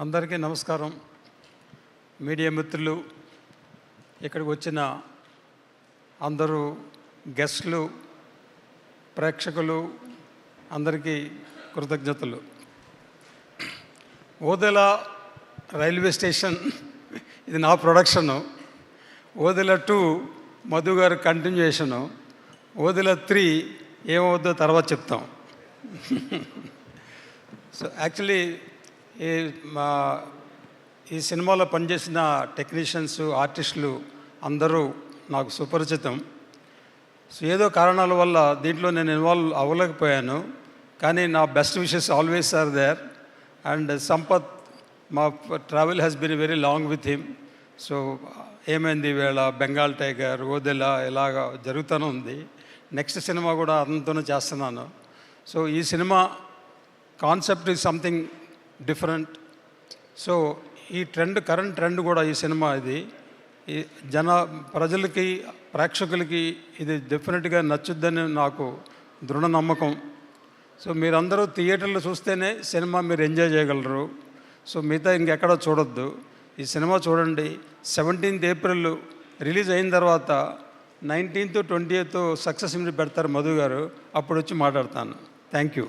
అందరికీ నమస్కారం. మీడియా మిత్రులు, ఇక్కడికి వచ్చిన అందరూ గెస్టులు, ప్రేక్షకులు అందరికీ కృతజ్ఞతలు. ఓదెల రైల్వే స్టేషన్ ఇది నా ప్రొడక్షను. ఓదెల 2 మధు గారు కంటిన్యూషను. ఓదెల 3 ఏమవుద్దో తర్వాత చెప్తాం. సో యాక్చువల్లీ ఈ సినిమాలో పనిచేసిన టెక్నీషియన్స్, ఆర్టిస్టులు అందరూ నాకు సుపరిచితం. సో ఏదో కారణాల వల్ల దీంట్లో నేను ఇన్వాల్వ్ అవ్వలేకపోయాను. కానీ నా best wishes always are there. And Sampath, మా travel has been very long with him. So ఏమైంది ఈవేళ బెంగాల్ టైగర్, ఓదెల ఇలాగ జరుగుతూనే ఉంది. నెక్స్ట్ సినిమా కూడా అతనితోనే చేస్తున్నాను. సో ఈ cinema concept is something different. So ఈ కరెంట్ ట్రెండ్ కూడా ఈ సినిమా ఇది ఈ ప్రజలకి, ప్రేక్షకులకి ఇది డెఫినెట్గా నచ్చుద్దని నాకు దృఢ నమ్మకం. సో మీరందరూ థియేటర్లో చూస్తేనే సినిమా మీరు ఎంజాయ్ చేయగలరు. సో మిగతా ఇంకెక్కడో చూడొద్దు. ఈ సినిమా చూడండి. 17th April రిలీజ్ అయిన తర్వాత 19th, 20th సక్సెస్ మీట్ పెడతారు మధు గారు. అప్పుడు వచ్చి మాట్లాడతాను. Thank you.